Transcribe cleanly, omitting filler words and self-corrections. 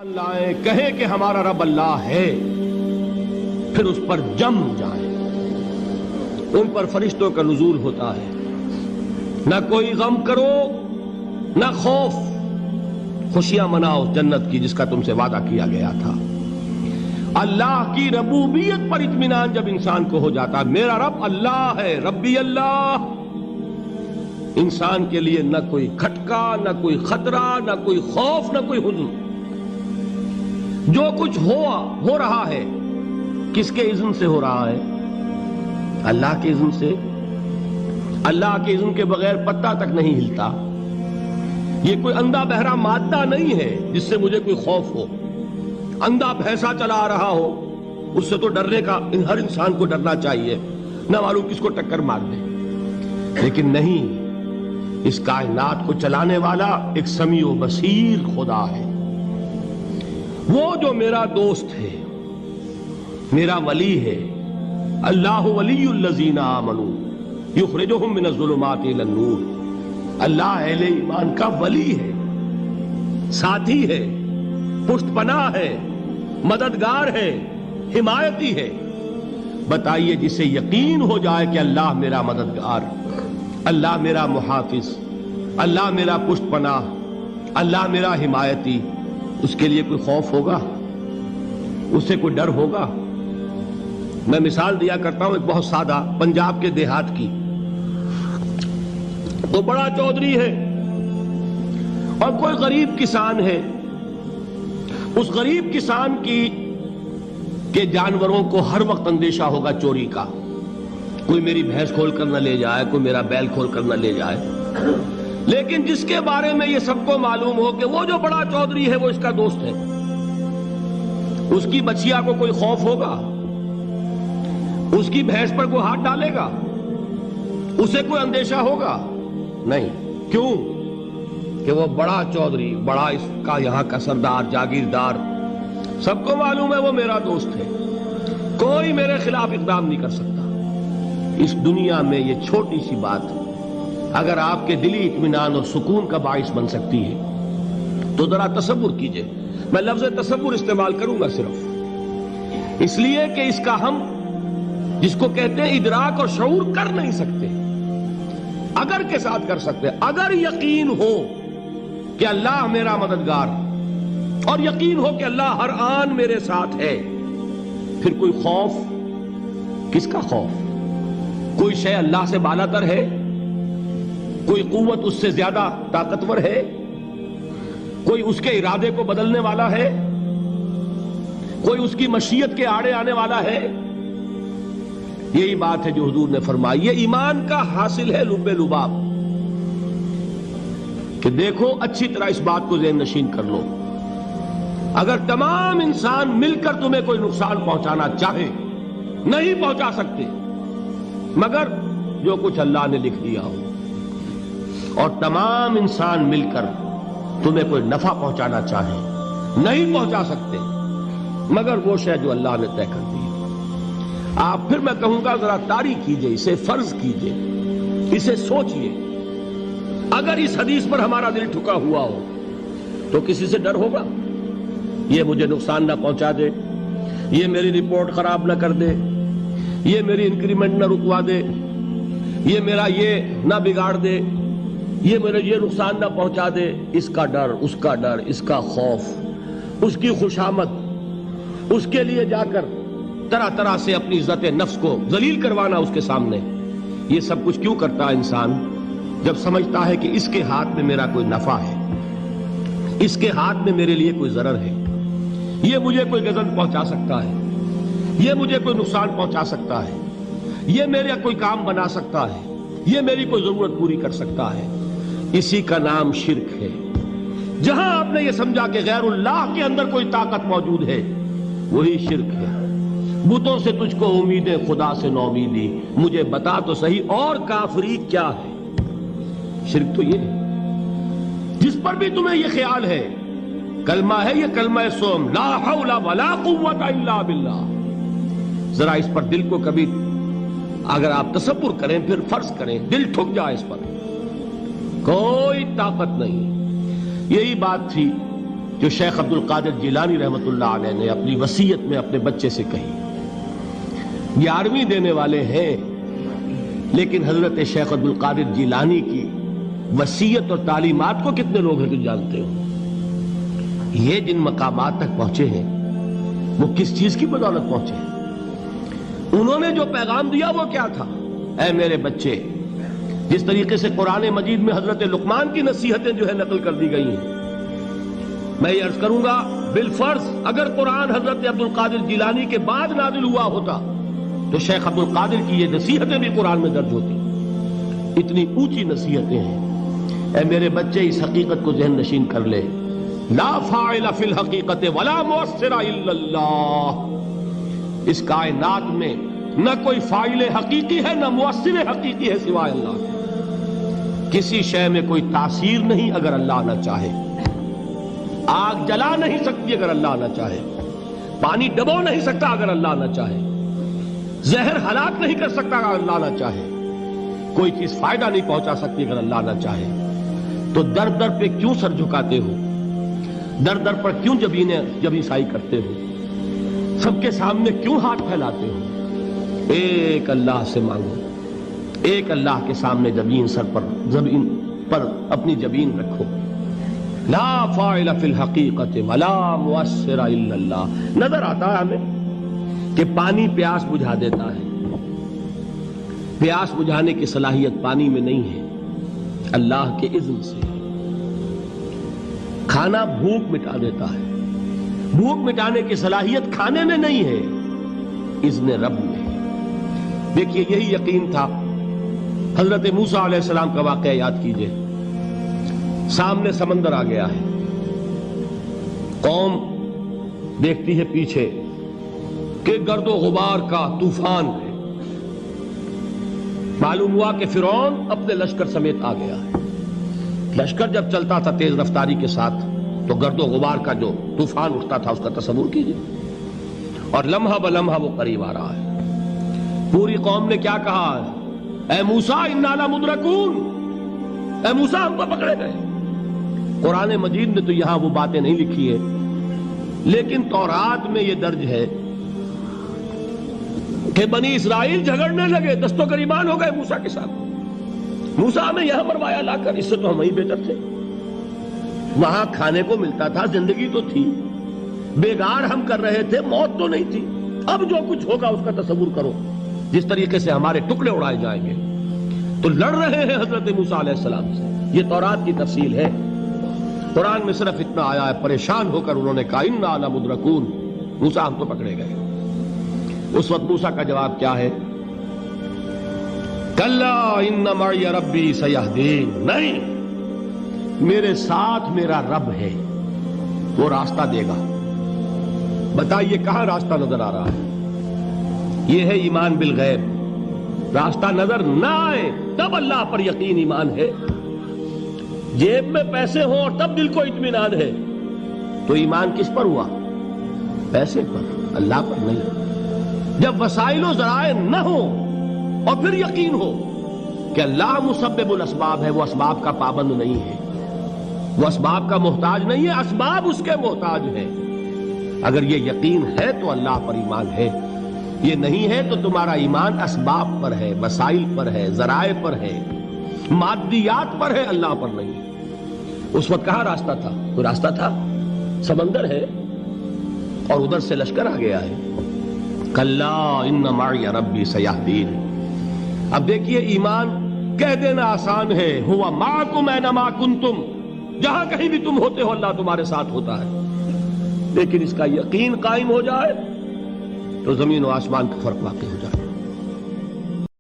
لائیں کہیں کہ ہمارا رب اللہ ہے، پھر اس پر جم جائیں۔ ان پر فرشتوں کا نزول ہوتا ہے، نہ کوئی غم کرو نہ خوف، خوشیاں مناؤ جنت کی جس کا تم سے وعدہ کیا گیا تھا۔ اللہ کی ربوبیت پر اطمینان جب انسان کو ہو جاتا، میرا رب اللہ ہے، ربی اللہ، انسان کے لیے نہ کوئی کھٹکا، نہ کوئی خطرہ، نہ کوئی خوف، نہ کوئی حزن۔ جو کچھ ہو رہا ہے کس کے اذن سے ہو رہا ہے؟ اللہ کے اذن سے۔ اللہ کے اذن کے بغیر پتہ تک نہیں ہلتا۔ یہ کوئی اندھا بہرا مادہ نہیں ہے جس سے مجھے کوئی خوف ہو۔ اندھا بھینسا چلا آ رہا ہو اس سے تو ڈرنے کا ہر انسان کو ڈرنا چاہیے، نہ معلوم کس کو ٹکر مار دے۔ لیکن نہیں، اس کائنات کو چلانے والا ایک سمیع و بصیر خدا ہے، وہ جو میرا دوست ہے، میرا ولی ہے۔ اللہ ولی الذین آمنوا یخرجہم من الظلمات الی النور۔ اللہ اہل ایمان کا ولی ہے، ساتھی ہے، پشت پناہ ہے، مددگار ہے، حمایتی ہے۔ بتائیے جسے یقین ہو جائے کہ اللہ میرا مددگار، اللہ میرا محافظ، اللہ میرا پشت پناہ، اللہ میرا حمایتی، اس کے لیے کوئی خوف ہوگا؟ اس سے کوئی ڈر ہوگا؟ میں مثال دیا کرتا ہوں ایک بہت سادہ پنجاب کے دیہات کی۔ تو بڑا چودھری ہے اور کوئی غریب کسان ہے۔ اس غریب کسان کے جانوروں کو ہر وقت اندیشہ ہوگا چوری کا، کوئی میری بھینس کھول کر نہ لے جائے، کوئی میرا بیل کھول کر نہ لے جائے۔ لیکن جس کے بارے میں یہ سب کو معلوم ہو کہ وہ جو بڑا چودھری ہے وہ اس کا دوست ہے، اس کی بچیا کو کوئی خوف ہوگا؟ اس کی بھینس پر کوئی ہاتھ ڈالے گا؟ اسے کوئی اندیشہ ہوگا؟ نہیں۔ کیوں؟ کہ وہ بڑا چودھری، بڑا اس کا یہاں کا سردار، جاگیردار، سب کو معلوم ہے وہ میرا دوست ہے، کوئی میرے خلاف اقدام نہیں کر سکتا۔ اس دنیا میں یہ چھوٹی سی بات اگر آپ کے دلی اطمینان اور سکون کا باعث بن سکتی ہے تو ذرا تصور کیجئے۔ میں لفظ تصور استعمال کروں گا صرف اس لیے کہ اس کا ہم جس کو کہتے ہیں ادراک اور شعور کر نہیں سکتے، اگر کے ساتھ کر سکتے۔ اگر یقین ہو کہ اللہ میرا مددگار اور یقین ہو کہ اللہ ہر آن میرے ساتھ ہے، پھر کوئی خوف، کس کا خوف؟ کوئی شے اللہ سے بالا تر ہے؟ کوئی قوت اس سے زیادہ طاقتور ہے؟ کوئی اس کے ارادے کو بدلنے والا ہے؟ کوئی اس کی مشیت کے آڑے آنے والا ہے؟ یہی بات ہے جو حضور نے فرمائی۔ یہ ایمان کا حاصل ہے لب لباب، کہ دیکھو اچھی طرح اس بات کو ذہن نشین کر لو، اگر تمام انسان مل کر تمہیں کوئی نقصان پہنچانا چاہے نہیں پہنچا سکتے، مگر جو کچھ اللہ نے لکھ دیا ہو، اور تمام انسان مل کر تمہیں کوئی نفع پہنچانا چاہے نہیں پہنچا سکتے، مگر وہ شے جو اللہ نے طے کر دی۔ آپ پھر میں کہوں گا ذرا طاری کیجئے، اسے فرض کیجئے، اسے سوچئے۔ اگر اس حدیث پر ہمارا دل ٹھکا ہوا ہو تو کسی سے ڈر ہوگا؟ یہ مجھے نقصان نہ پہنچا دے، یہ میری رپورٹ خراب نہ کر دے، یہ میری انکریمنٹ نہ رکوا دے، یہ میرا یہ نہ بگاڑ دے، یہ میرے یہ نقصان نہ پہنچا دے۔ اس کا ڈر، اس کا ڈر، اس کا خوف، اس کی خوشامد، اس کے لیے جا کر طرح طرح سے اپنی عزت نفس کو ذلیل کروانا اس کے سامنے، یہ سب کچھ کیوں کرتا ہے انسان؟ جب سمجھتا ہے کہ اس کے ہاتھ میں میرا کوئی نفع ہے، اس کے ہاتھ میں میرے لیے کوئی ضرر ہے، یہ مجھے کوئی غضب پہنچا سکتا ہے، یہ مجھے کوئی نقصان پہنچا سکتا ہے، یہ میرا کوئی کام بنا سکتا ہے، یہ میری کوئی ضرورت پوری کر سکتا ہے، اسی کا نام شرک ہے۔ جہاں آپ نے یہ سمجھا کہ غیر اللہ کے اندر کوئی طاقت موجود ہے، وہی شرک ہے۔ بتوں سے تجھ کو امیدیں، خدا سے نومیدی، مجھے بتا تو صحیح اور کافری کیا ہے؟ شرک تو یہ ہے جس پر بھی تمہیں یہ خیال ہے، کلمہ ہے یہ کلمہ سوم، لا حول ولا قوت الا باللہ، ذرا اس پر دل کو کبھی اگر آپ تصور کریں، پھر فرض کریں، دل ٹھک جائے اس پر، کوئی طاقت نہیں۔ یہی بات تھی جو شیخ عبد القادر جیلانی رحمۃ اللہ علیہ نے اپنی وصیت میں اپنے بچے سے کہی. 11ویں دینے والے ہیں، لیکن حضرت شیخ عبد القادر جیلانی کی وصیت اور تعلیمات کو کتنے لوگ ہیں جو جانتے ہو؟ یہ جن مقامات تک پہنچے ہیں وہ کس چیز کی بدولت پہنچے ہیں؟ انہوں نے جو پیغام دیا وہ کیا تھا؟ اے میرے بچے، جس طریقے سے قرآن مجید میں حضرت لقمان کی نصیحتیں جو ہے نقل کر دی گئی ہیں، میں یہ عرض کروں گا بالفرض اگر قرآن حضرت عبد القادر جیلانی کے بعد نازل ہوا ہوتا تو شیخ عبد القادر کی یہ نصیحتیں بھی قرآن میں درج ہوتی. اتنی اونچی نصیحتیں ہیں. اے میرے بچے، اس حقیقت کو ذہن نشین کر لے، لا فاعل فی الحقیقت ولا مؤثر الا اللہ. اس کائنات میں نہ کوئی فاعل حقیقی ہے نہ مؤثر حقیقی ہے سوائے اللہ. کسی شے میں کوئی تاثیر نہیں اگر اللہ نہ چاہے. آگ جلا نہیں سکتی اگر اللہ نہ چاہے. پانی ڈبو نہیں سکتا اگر اللہ نہ چاہے. زہر ہلاک نہیں کر سکتا اگر اللہ نہ چاہے. کوئی چیز فائدہ نہیں پہنچا سکتی اگر اللہ نہ چاہے. تو در در پہ کیوں سر جھکاتے ہو؟ در در پر کیوں جبیں سائی کرتے ہو؟ سب کے سامنے کیوں ہاتھ پھیلاتے ہو؟ ایک اللہ سے مانگو. ایک اللہ کے سامنے زمین پر اپنی جبین رکھو. لا فاعل فی الحقیقت ولا مؤثر الا اللہ. نظر آتا ہے ہمیں کہ پانی پیاس بجھا دیتا ہے. پیاس بجھانے کی صلاحیت پانی میں نہیں ہے، اللہ کے اذن سے. کھانا بھوک مٹا دیتا ہے، بھوک مٹانے کی صلاحیت کھانے میں نہیں ہے، اذن رب میں. دیکھیے یہی یقین تھا. حضرت موسیٰ علیہ السلام کا واقعہ یاد کیجئے. سامنے سمندر آ گیا ہے، قوم دیکھتی ہے پیچھے کہ گرد و غبار کا طوفان ہے. معلوم ہوا کہ فرعون اپنے لشکر سمیت آ گیا ہے. لشکر جب چلتا تھا تیز رفتاری کے ساتھ تو گرد و غبار کا جو طوفان اٹھتا تھا اس کا تصور کیجئے. اور لمحہ بلمحہ وہ قریب آ رہا ہے. پوری قوم نے کیا کہا؟ اے موسیٰ انا لمدرکون، اے موسیٰ ہم کو پکڑے گئے. قرآن مجید نے تو یہاں وہ باتیں نہیں لکھی ہے، لیکن تورات میں یہ درج ہے کہ بنی اسرائیل جھگڑنے لگے، دست و گریبان ہو گئے موسیٰ کے ساتھ. موسیٰ ہمیں یہاں مروایا لا کر، اس سے تو ہم ہی بہتر تھے. وہاں کھانے کو ملتا تھا، زندگی تو تھی، بیگار ہم کر رہے تھے، موت تو نہیں تھی. اب جو کچھ ہوگا اس کا تصور کرو، جس طریقے سے ہمارے ٹکڑے اڑائے جائیں گے. تو لڑ رہے ہیں حضرت موسیٰ علیہ السلام سے. یہ تورات کی تفصیل ہے. قرآن میں صرف اتنا آیا ہے، پریشان ہو کر انہوں نے کہا انا لمدرکون، موسیٰ ہم تو پکڑے گئے. اس وقت موسیٰ کا جواب کیا ہے؟ کلا ان معی ربی سیہدین. نہیں، میرے ساتھ میرا رب ہے، وہ راستہ دے گا. بتائیے کہاں راستہ نظر آ رہا ہے؟ یہ ہے ایمان بالغیب. راستہ نظر نہ آئے تب اللہ پر یقین ایمان ہے. جیب میں پیسے ہوں اور تب دل کو اطمینان ہے تو ایمان کس پر ہوا؟ پیسے پر، اللہ پر نہیں. جب وسائل و ذرائع نہ ہوں اور پھر یقین ہو کہ اللہ مسبب الاسباب ہے، وہ اسباب کا پابند نہیں ہے، وہ اسباب کا محتاج نہیں ہے، اسباب اس کے محتاج ہیں. اگر یہ یقین ہے تو اللہ پر ایمان ہے. یہ نہیں ہے تو تمہارا ایمان اسباب پر ہے، وسائل پر ہے، ذرائع پر ہے، مادیات پر ہے، اللہ پر نہیں. اس وقت کہاں راستہ تھا؟ کوئی راستہ تھا؟ سمندر ہے اور ادھر سے لشکر آ گیا ہے. کلا ان معی ربی سیہدین. اب دیکھیے ایمان کہہ دینا آسان ہے، ہوا معکم اینما کنتم، جہاں کہیں بھی تم ہوتے ہو اللہ تمہارے ساتھ ہوتا ہے. لیکن اس کا یقین قائم ہو جائے تو زمین و آسمان کا فرق واقع ہو جائے.